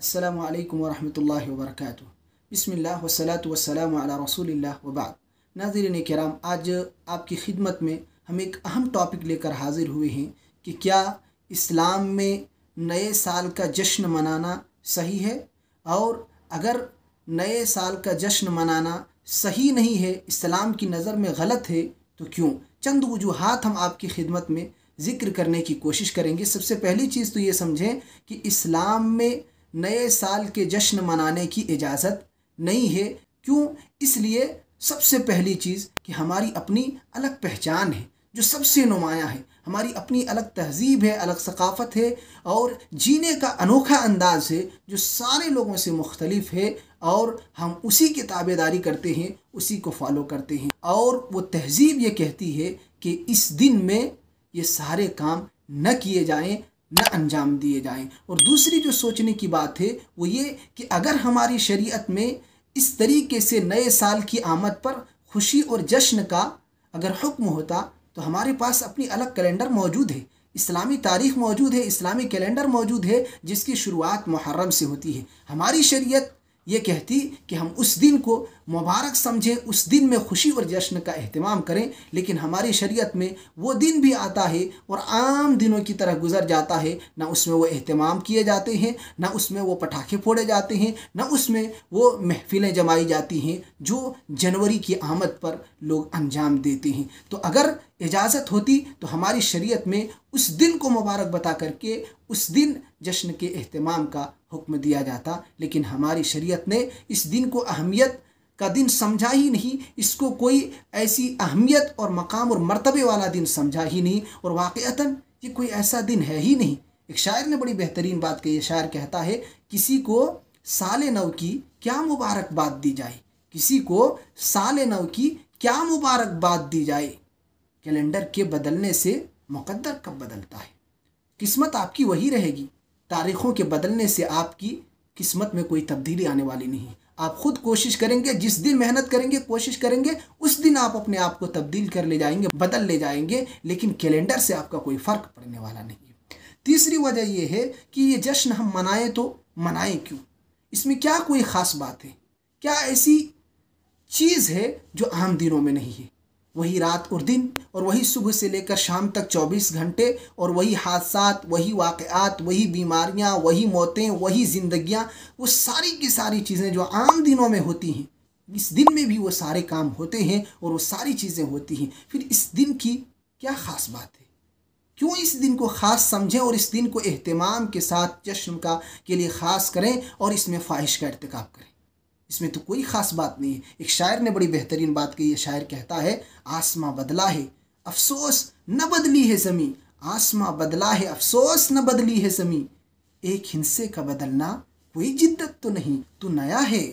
अस्सलामु अलैकुम वरहमतुल्लाहि वबरकातुहू। बिस्मिल्लाह वस्सलातु वस्सलामु अला रसूलिल्लाह व बाद। नाज़रीन किराम, आज आपकी खिदमत में हम एक अहम टॉपिक लेकर हाज़िर हुए हैं कि क्या इस्लाम में नए साल का जश्न मनाना सही है, और अगर नए साल का जश्न मनाना सही नहीं है, इस्लाम की नज़र में गलत है, तो क्यों। चंद वजूहात हम आपकी खिदमत में ज़िक्र करने की कोशिश करेंगे। सबसे पहली चीज़ तो ये समझें कि इस्लाम में नए साल के जश्न मनाने की इजाज़त नहीं है। क्यों? इसलिए सबसे पहली चीज़ कि हमारी अपनी अलग पहचान है जो सबसे नुमायाँ है, हमारी अपनी अलग तहज़ीब है, अलग सकाफ़त है और जीने का अनोखा अंदाज़ है जो सारे लोगों से मुख्तलिफ है, और हम उसी की ताबेदारी करते हैं, उसी को फॉलो करते हैं। और वो तहज़ीब ये कहती है कि इस दिन में ये सारे काम न किए जाएं, न अंजाम दिए जाएं। और दूसरी जो सोचने की बात है वो ये कि अगर हमारी शरीयत में इस तरीके से नए साल की आमद पर खुशी और जश्न का अगर हुक्म होता तो हमारे पास अपनी अलग कैलेंडर मौजूद है, इस्लामी तारीख़ मौजूद है, इस्लामी कैलेंडर मौजूद है जिसकी शुरुआत मुहर्रम से होती है। हमारी शरीयत ये कहती कि हम उस दिन को मुबारक समझें, उस दिन में खुशी और जश्न का एहतमाम करें, लेकिन हमारी शरीयत में वो दिन भी आता है और आम दिनों की तरह गुजर जाता है। ना उसमें वो एहतमाम किए जाते हैं, ना उसमें वो पटाखे फोड़े जाते हैं, ना उसमें वो महफिलें जमाई जाती हैं जो जनवरी की आमद पर लोग अंजाम देते हैं। तो अगर इजाज़त होती तो हमारी शरीयत में उस दिन को मुबारक बता करके उस दिन जश्न के एहतमाम का हुक्म दिया जाता, लेकिन हमारी शरीयत ने इस दिन को अहमियत का दिन समझा ही नहीं, इसको कोई ऐसी अहमियत और मकाम और मर्तबे वाला दिन समझा ही नहीं, और वाक़अतन ये कोई ऐसा दिन है ही नहीं। एक शायर ने बड़ी बेहतरीन बात कही है। शायर कहता है, किसी को साले नौ की क्या मुबारकबाद दी जाए, किसी को साले नौ की क्या मुबारकबाद दी जाए। कैलेंडर के बदलने से मुक़द्दर कब बदलता है? किस्मत आपकी वही रहेगी। तारीख़ों के बदलने से आपकी किस्मत में कोई तब्दीली आने वाली नहीं। आप खुद कोशिश करेंगे, जिस दिन मेहनत करेंगे, कोशिश करेंगे, उस दिन आप अपने आप को तब्दील कर ले जाएंगे, बदल ले जाएंगे, लेकिन कैलेंडर से आपका कोई फ़र्क पड़ने वाला नहीं है। तीसरी वजह यह है कि ये जश्न हम मनाएं तो मनाएं क्यों? इसमें क्या कोई ख़ास बात है? क्या ऐसी चीज़ है जो आम दिनों में नहीं है? वही रात और दिन, और वही सुबह से लेकर शाम तक 24 घंटे, और वही हादसात, वही वाक़यात, वही बीमारियां, वही मौतें, वही ज़िंदगियां, वो सारी की सारी चीज़ें जो आम दिनों में होती हैं, इस दिन में भी वो सारे काम होते हैं और वो सारी चीज़ें होती हैं। फिर इस दिन की क्या ख़ास बात है? क्यों इस दिन को ख़ास समझें और इस दिन को एहतमाम के साथ जश्न का के लिए ख़ास करें और इसमें ख्वाहिश का इर्तिकाब करें? इसमें तो कोई ख़ास बात नहीं है। एक शायर ने बड़ी बेहतरीन बात कही है। शायर कहता है, आसमां बदला है अफसोस न बदली है ज़मीं, आसमां बदला है अफसोस न बदली है ज़मीं, एक हिस्से का बदलना कोई जिद्दत तो नहीं, तू नया है,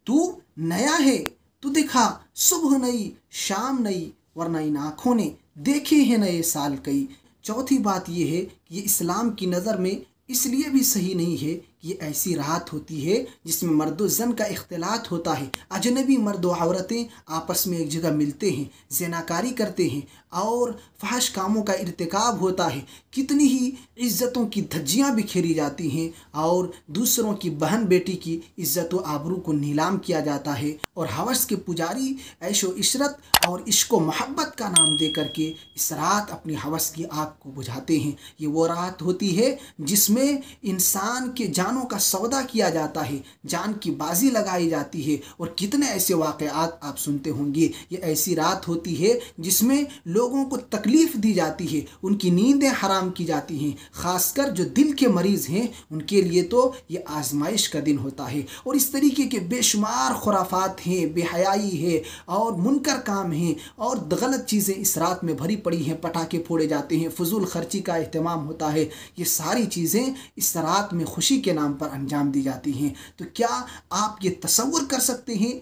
तू नया है, तू दिखा सुबह नई शाम नई, वरना इन आँखों ने देखे हैं नए साल कई। चौथी बात यह है कि ये इस्लाम की नज़र में इसलिए भी सही नहीं है कि ये ऐसी रात होती है जिसमें मर्द व ज़न का इख्तिलात होता है, अजनबी मर्द व औरतें आपस में एक जगह मिलते हैं, ज़िनाकारी करते हैं और फहश कामों का इर्तिकाब होता है। कितनी ही इज़्ज़तों की धज्जियाँ बिखेरी जाती हैं और दूसरों की बहन बेटी की इज़्ज़त व आबरू को नीलाम किया जाता है, और हवस के पुजारी ऐशो इशरत और इश्क व मोहब्बत का नाम दे करके इस रात अपनी हवस की आग को बुझाते हैं। ये वो रात होती है जिसमें इंसान के जानों का सौदा किया जाता है, जान की बाजी लगाई जाती है, और कितने ऐसे वाक़यात आप सुनते होंगे। ये ऐसी रात होती है जिसमें लोगों को तकलीफ़ दी जाती है, उनकी नींदें हराम की जाती हैं, ख़ासकर जो दिल के मरीज़ हैं उनके लिए तो ये आजमाइश का दिन होता है। और इस तरीके के बेशुमार खुराफात हैं, बेहयाई है और मुनकर काम हैं और गलत चीज़ें इस रात में भरी पड़ी हैं। पटाखे फोड़े जाते हैं, फजूल खर्ची का एहतमाम होता है। ये सारी चीज़ें इस रात में खुशी के नाम पर अंजाम दी जाती हैं। तो क्या आप ये तसव्वुर कर सकते हैं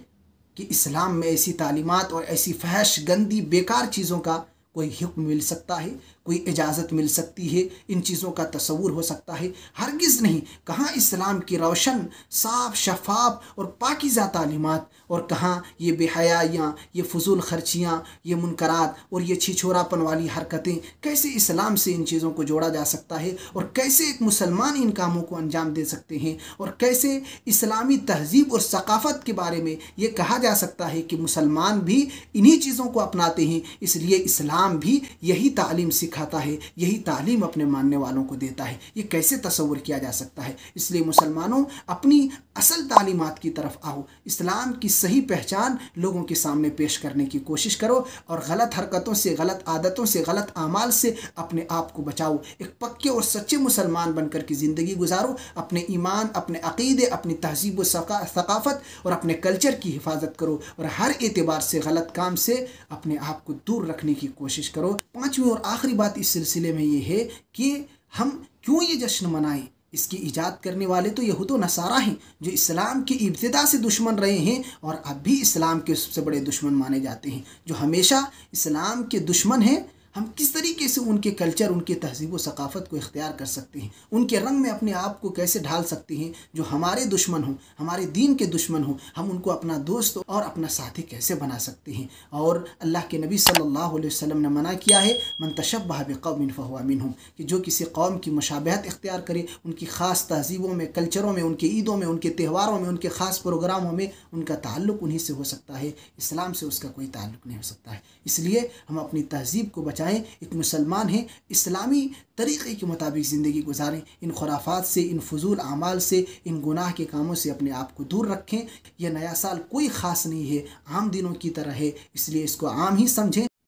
कि इस्लाम में ऐसी तालीमात और ऐसी फहश गंदी बेकार चीज़ों का कोई हुक्म मिल सकता है, कोई इजाज़त मिल सकती है, इन चीज़ों का तसव्वुर हो सकता है? हरगिज़ नहीं। कहाँ इस्लाम की रोशन साफ शफाफ और पाकीज़ा तालीमात, और कहाँ ये बेहयाइयाँ, ये फजूल खर्चियाँ, ये मुनकरात और ये छिछोरापन वाली हरकतें। कैसे इस्लाम से इन चीज़ों को जोड़ा जा सकता है, और कैसे एक मुसलमान इन कामों को अंजाम दे सकते हैं, और कैसे इस्लामी तहजीब और सकाफ़त के बारे में ये कहा जा सकता है कि मुसलमान भी इन्हीं चीज़ों को अपनाते हैं। इसलिए इस्लाम भी यही तालीम सिखाता है, यही तालीम अपने मानने वालों को देता है। ये कैसे तसव्वुर किया जा सकता है? इसलिए मुसलमानों, अपनी असल तालीमात की तरफ आओ, इस्लाम की सही पहचान लोगों के सामने पेश करने की कोशिश करो, और गलत हरकतों से, गलत आदतों से, गलत आमाल से अपने आप को बचाओ। एक पक्के और सच्चे मुसलमान बनकर की ज़िंदगी गुजारो। अपने ईमान, अपने अक़ीदे, अपनी तहज़ीब व सकाफ़त और अपने कल्चर की हिफाजत करो, और हर एतबार से गलत काम से अपने आप को दूर रखने की कोशिश करो। पाँचवीं और आखिरी बात इस सिलसिले में ये है कि हम क्यों ये जश्न मनाएं। इसकी ईजाद करने वाले तो यहूद व नसारा हैं, जो इस्लाम की इब्तिदा से दुश्मन रहे हैं और अब भी इस्लाम के सबसे बड़े दुश्मन माने जाते हैं, जो हमेशा इस्लाम के दुश्मन हैं। हम किस तरीके से उनके कल्चर, उनके तहज़ीब व सकाफ़त को इख्तियार कर सकते हैं, उनके रंग में अपने आप को कैसे ढाल सकते हैं। जो हमारे दुश्मन हों, हमारे दीन के दुश्मन हों, हम उनको अपना दोस्त और अपना साथी कैसे बना सकते हैं। और अल्लाह के नबी सल्लल्लाहु अलैहि वसल्लम ने मना किया है, मन तशब्बह बिक़ौमिन फ़हुवा मिनहुम, कि जो किसी कौम की मुशाबहत इख्तियार करे, उनकी ख़ास तहज़ीबों में, कल्चरों में, उनके ईदों में, उनके त्योहारों में, उनके ख़ास प्रोग्रामों में उनका ताल्लुक़ उन्हीं से हो सकता है, इस्लाम से उसका कोई ताल्लुक़ नहीं हो सकता है। इसलिए हम अपनी तहज़ीब को एक मुसलमान हैं, इस्लामी तरीक़े के मुताबिक ज़िंदगी गुजारें। इन खुराफात से, इन फजूल आमाल से, इन गुनाह के कामों से अपने आप को दूर रखें। यह नया साल कोई ख़ास नहीं है, आम दिनों की तरह है, इसलिए इसको आम ही समझें